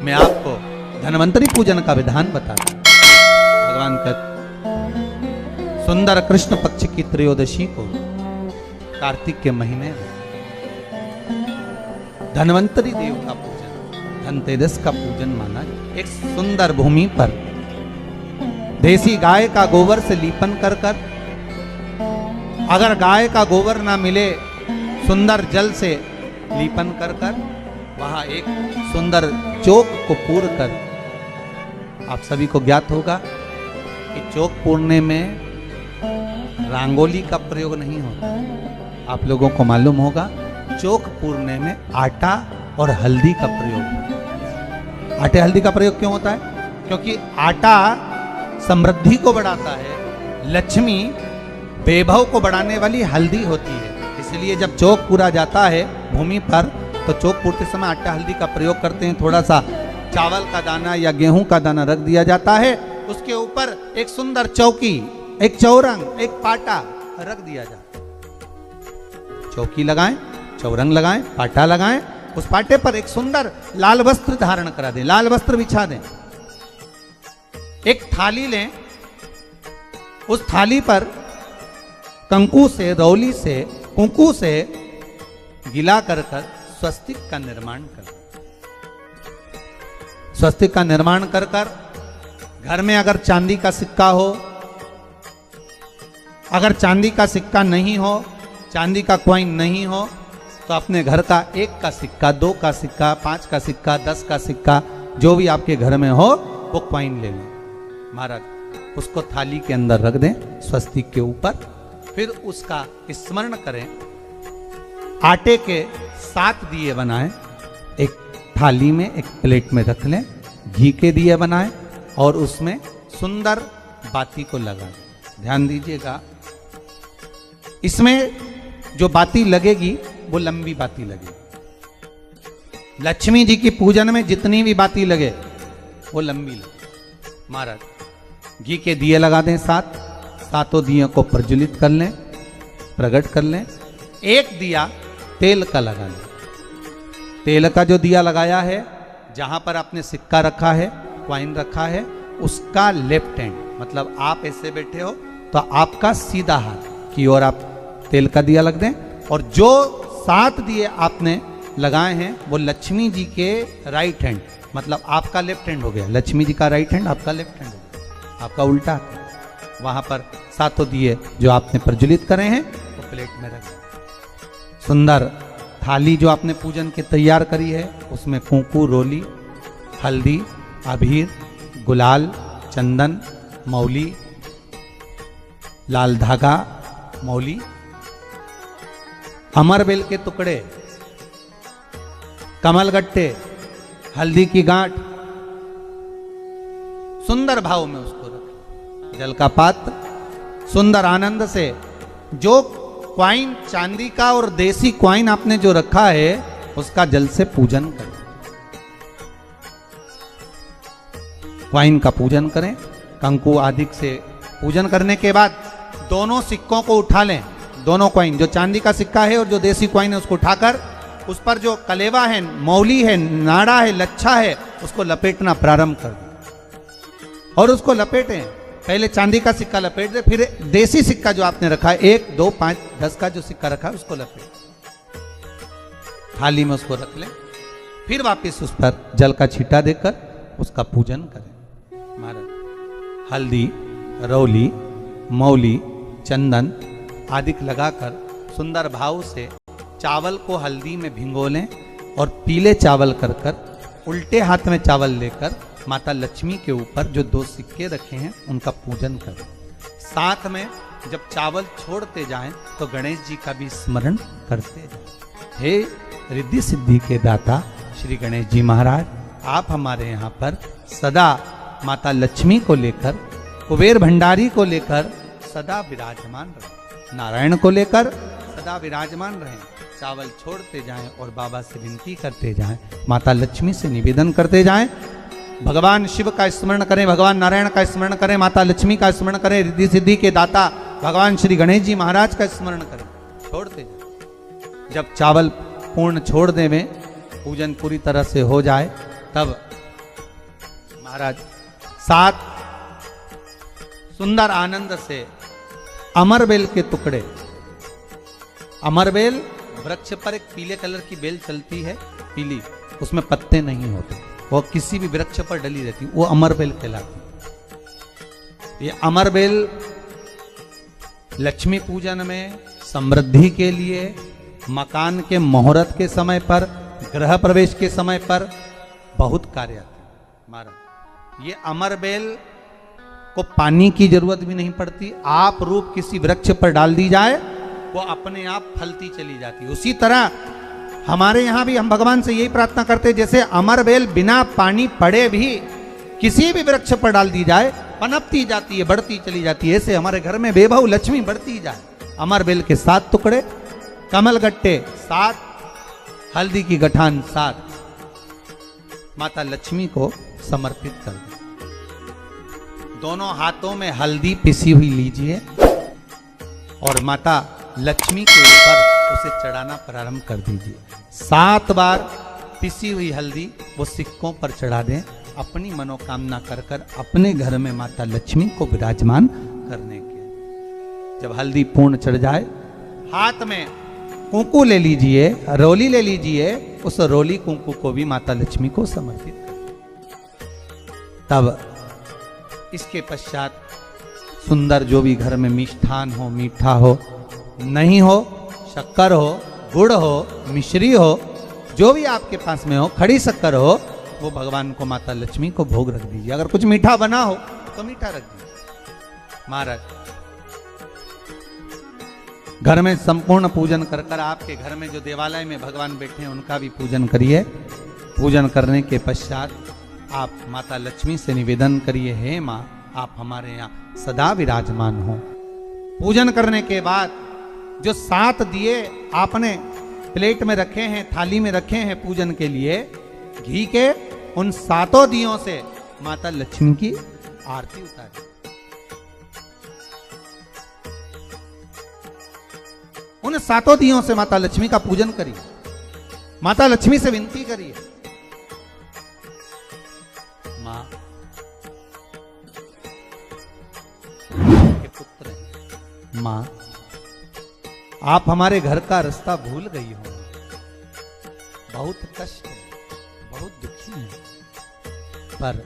मैं आपको धन्वंतरी पूजन का विधान बताता हूं। भगवान का सुंदर कृष्ण पक्ष की त्रयोदशी को कार्तिक के महीने में धन्वंतरी देव का पूजन, धनतेरस का पूजन माना। एक सुंदर भूमि पर देसी गाय का गोबर से लीपन कर कर, अगर गाय का गोबर ना मिले सुंदर जल से लीपन कर कर, वहां एक सुंदर चौक को पूर कर, आप सभी को ज्ञात होगा कि चौक पूरने में रंगोली का प्रयोग नहीं होता। आप लोगों को मालूम होगा चौक पूरने में आटा और हल्दी का प्रयोग होता है। आटे हल्दी का प्रयोग क्यों होता है? क्योंकि आटा समृद्धि को बढ़ाता है, लक्ष्मी वैभव को बढ़ाने वाली हल्दी होती है। इसलिए जब चौक पूरा जाता है भूमि पर तो चौक पूरते समय आटा हल्दी का प्रयोग करते हैं। थोड़ा सा चावल का दाना या गेहूं का दाना रख दिया जाता है, उसके ऊपर एक सुंदर चौकी, एक चौरंग, एक पाटा रख दिया जाता है। चौकी लगाएं, चौरंग लगाएं, पाटा लगाएं, उस पाटे पर एक सुंदर लाल वस्त्र धारण करा दें, लाल वस्त्र बिछा दें। एक थाली लें, उस थाली पर कंकु से, रौली से, कुंकू से गिला कर स्वस्तिक का निर्माण कर, स्वस्तिक का निर्माण कर कर घर में अगर चांदी का सिक्का हो, अगर चांदी का सिक्का नहीं हो, चांदी का कॉइन नहीं हो, तो अपने घर का 1 का सिक्का, 2 का सिक्का, 5 का सिक्का, 10 का सिक्का, जो भी आपके घर में हो वो कॉइन ले लें महाराज, उसको थाली के अंदर रख दें स्वस्तिक के ऊपर। फिर उसका स्मरण करें। आटे के 7 दिए बनाएं, एक थाली में, एक प्लेट में रख लें, घी के दिए बनाएं और उसमें सुंदर बाती को लगाएं। ध्यान दीजिएगा, इसमें जो बाती लगेगी वो लंबी बाती लगेगी। लक्ष्मी जी की पूजन में जितनी भी बाती लगे वो लंबी लगे। महाराज घी के दिए लगा दें 7, सातों दियों को प्रज्वलित कर लें, प्रकट कर लें। एक दिया तेल का लगा लें। तेल का जो दिया लगाया है, जहां पर आपने सिक्का रखा है, कॉइन रखा है, उसका लेफ्ट हैंड, मतलब आप ऐसे बैठे हो तो आपका सीधा हाथ की ओर आप तेल का दिया लग दें। और जो 7 दिए आपने लगाए हैं वो लक्ष्मी जी के राइट हैंड, मतलब आपका लेफ्ट हैंड हो गया, लक्ष्मी जी का राइट हैंड, आपका लेफ्ट हैंड हो गया, आपका उल्टा हाथ। वहां पर 7 दिए जो आपने प्रज्वलित करे हैं वो प्लेट में रखें। सुंदर थाली जो आपने पूजन के तैयार करी है, उसमें कुंकू, रोली, हल्दी, अबीर, गुलाल, चंदन, मौली, लाल धागा, मौली, अमरबेल के टुकड़े, कमलगट्टे, हल्दी की गांठ, सुंदर भाव में उसको रखें। जल का पात्र सुंदर आनंद से, जो क्वाइन चांदी का और देसी क्वाइन आपने जो रखा है उसका जल से पूजन करें। क्वाइन का पूजन करें, कंकु आदि से पूजन करने के बाद दोनों सिक्कों को उठा लें। दोनों क्वाइन, जो चांदी का सिक्का है और जो देसी क्वाइन है, उसको उठाकर उस पर जो कलेवा है, मौली है, नाड़ा है, लच्छा है, उसको लपेटना प्रारंभ कर दें और उसको लपेटें। पहले चांदी का सिक्का लपेट दे, फिर देसी सिक्का जो आपने रखा है 1, 2, 5, 10 का जो सिक्का रखा है उसको लपेट, थाली में उसको रख लें। फिर वापस उस पर जल का छींटा देकर उसका पूजन करें। महाराज हल्दी, रौली, मौली, चंदन आदि लगाकर सुंदर भाव से चावल को हल्दी में भिगो लें और पीले चावल कर कर उल्टे हाथ में चावल लेकर माता लक्ष्मी के ऊपर जो 2 सिक्के रखे हैं उनका पूजन करें। साथ में जब चावल छोड़ते जाएं तो गणेश जी का भी स्मरण करते जाएं। हे रिद्धि सिद्धि के दाता श्री गणेश जी महाराज, आप हमारे यहाँ पर सदा माता लक्ष्मी को लेकर, कुबेर भंडारी को लेकर सदा विराजमान रहें, नारायण को लेकर सदा विराजमान रहें। चावल छोड़ते जाएं और बाबा से विनती करते जाएं, माता लक्ष्मी से निवेदन करते जाएं। भगवान शिव का स्मरण करें, भगवान नारायण का स्मरण करें, माता लक्ष्मी का स्मरण करें, रिद्धि सिद्धि के दाता भगवान श्री गणेश जी महाराज का स्मरण करें। छोड़ते जाएं। जब चावल पूर्ण छोड़ देवें, पूजन पूरी तरह से हो जाए, तब महाराज 7 सुंदर आनंद से अमरबेल के टुकड़े। अमरबेल वृक्ष पर एक पीले कलर की बेल चलती है, पीली, उसमें पत्ते नहीं होते, वो किसी भी वृक्ष पर डली रहती, वो अमरबेल कहलाती। ये अमरबेल लक्ष्मी पूजन में, समृद्धि के लिए, मकान के मुहूर्त के समय पर, गृह प्रवेश के समय पर बहुत कार्य आते हैं। महाराज ये अमरबेल को पानी की जरूरत भी नहीं पड़ती, आप रूप किसी वृक्ष पर डाल दी जाए वो अपने आप फलती चली जाती है। उसी तरह हमारे यहां भी हम भगवान से यही प्रार्थना करते हैं, जैसे अमरबेल बिना पानी पड़े भी किसी भी वृक्ष पर डाल दी जाए पनपती जाती है, बढ़ती चली जाती है। ऐसे हमारे घर में बेभव लक्ष्मी बढ़ती जाए। अमरबेल के 7 टुकड़े, कमल गट्टे 7, हल्दी की गठान 7 माता लक्ष्मी को समर्पित कर दें। दोनों हाथों में हल्दी पिसी हुई लीजिए और माता लक्ष्मी के ऊपर उसे चढ़ाना प्रारंभ कर दीजिए। 7 बार पिसी हुई हल्दी वो सिक्कों पर चढ़ा दें, अपनी मनोकामना कर कर अपने घर में माता लक्ष्मी को विराजमान करने के। जब हल्दी पूर्ण चढ़ जाए, हाथ में कुंकू ले लीजिए, रोली ले लीजिए, उस रोली कुंकू को भी माता लक्ष्मी को समर्पित कर। तब इसके पश्चात सुंदर जो भी घर में मिष्ठान हो, मीठा हो, नहीं हो, शक्कर हो, गुड़ हो, मिश्री हो, जो भी आपके पास में हो, खड़ी शक्कर हो, वो भगवान को माता लक्ष्मी को भोग रख दीजिए। अगर कुछ मीठा बना हो तो मीठा रख दीजिए। महाराज घर में संपूर्ण पूजन कर कर आपके घर में जो देवालय में भगवान बैठे हैं उनका भी पूजन करिए। पूजन करने के पश्चात आप माता लक्ष्मी से निवेदन करिए, हे माँ आप हमारे यहाँ सदा विराजमान हो। पूजन करने के बाद जो 7 दिए आपने प्लेट में रखे हैं, थाली में रखे हैं पूजन के लिए, घी के उन 7 दियों से माता लक्ष्मी की आरती उतारिए। उन 7 दियों से माता लक्ष्मी का पूजन करिए। माता लक्ष्मी से विनती करिए, मां के पुत्र, मां आप हमारे घर का रास्ता भूल गई हो, बहुत कष्ट है, बहुत दुखी है, पर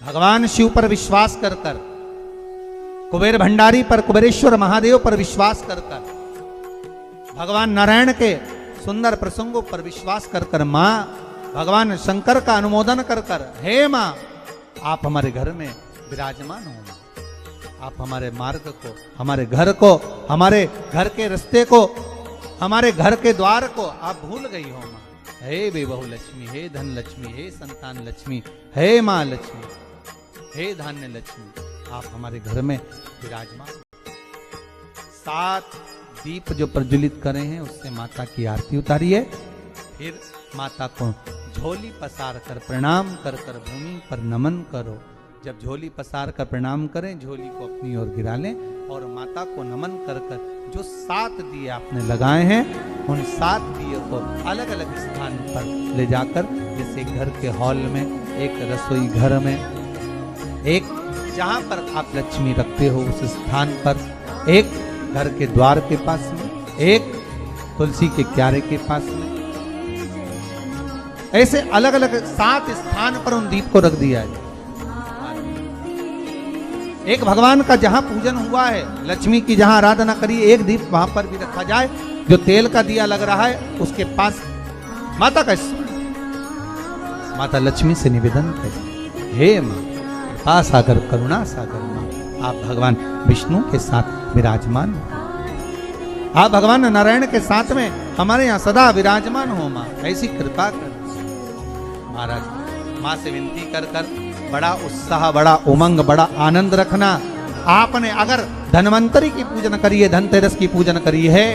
भगवान शिव पर विश्वास कर कर, कुबेर भंडारी पर, कुबेरेश्वर महादेव पर विश्वास कर कर, भगवान नारायण के सुंदर प्रसंगों पर विश्वास कर कर, मां भगवान शंकर का अनुमोदन कर कर, हे मां आप हमारे घर में विराजमान हो, आप हमारे मार्ग को, हमारे घर को, हमारे घर के रास्ते को, हमारे घर के द्वार को आप भूल गई हो मां। हे बेबहू लक्ष्मी, हे धन लक्ष्मी, हे संतान लक्ष्मी, हे मां लक्ष्मी, हे धान्य लक्ष्मी, आप हमारे घर में विराजमान। 7 दीप जो प्रज्वलित करे हैं उससे माता की आरती उतारिए। फिर माता को झोली पसार कर प्रणाम कर कर भूमि पर नमन करो। जब झोली पसार कर प्रणाम करें, झोली को अपनी ओर गिरा लें और माता को नमन कर कर जो 7 दिए आपने लगाए हैं उन 7 दिए को अलग अलग स्थान पर ले जाकर, जैसे घर के हॉल में, एक रसोई घर में, एक जहां पर आप लक्ष्मी रखते हो उस स्थान पर, एक घर के द्वार के पास में, एक तुलसी के क्यारे के पास में, ऐसे अलग अलग 7 स्थान पर उन दीप को रख दिया है। एक भगवान का जहां पूजन हुआ है, लक्ष्मी की जहां आराधना करी, एक दीप वहां पर भी रखा जाए। जो तेल का दिया लग रहा है उसके पास माता का माता लक्ष्मी से निवेदन करें, हे मां कृपा सागर, करुणा सागर मां, आप भगवान विष्णु के साथ विराजमान हो, आप भगवान नारायण के साथ में हमारे यहाँ सदा विराजमान हो मां, ऐसी कृपा कर। महाराज मां से विनती कर कर बड़ा उत्साह, बड़ा उमंग, बड़ा आनंद रखना। आपने अगर धन्वंतरी की पूजन करी है, धनतेरस की पूजन करी है,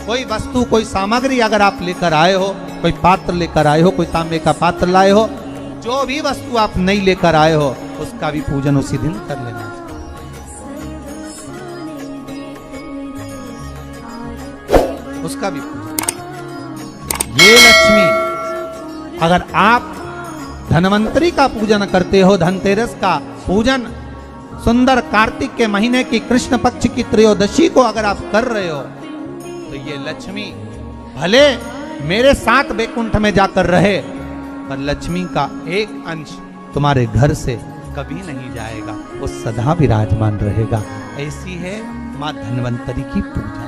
कोई वस्तु, कोई सामग्री अगर आप लेकर आए हो, कोई पात्र लेकर आए हो, कोई तांबे का पात्र लाए हो, जो भी वस्तु आप नहीं लेकर आए हो उसका भी पूजन उसी दिन कर लेना चाहिए। उसका भी पूजन। ये लक्ष्मी अगर आप धनवंतरी का पूजन करते हो, धनतेरस का पूजन, सुंदर कार्तिक के महीने की कृष्ण पक्ष की त्रयोदशी को अगर आप कर रहे हो, तो ये लक्ष्मी भले मेरे साथ बैकुंठ में जाकर रहे, पर लक्ष्मी का एक अंश तुम्हारे घर से कभी नहीं जाएगा, वो सदा विराजमान रहेगा। ऐसी है मां धन्वंतरी की पूजा।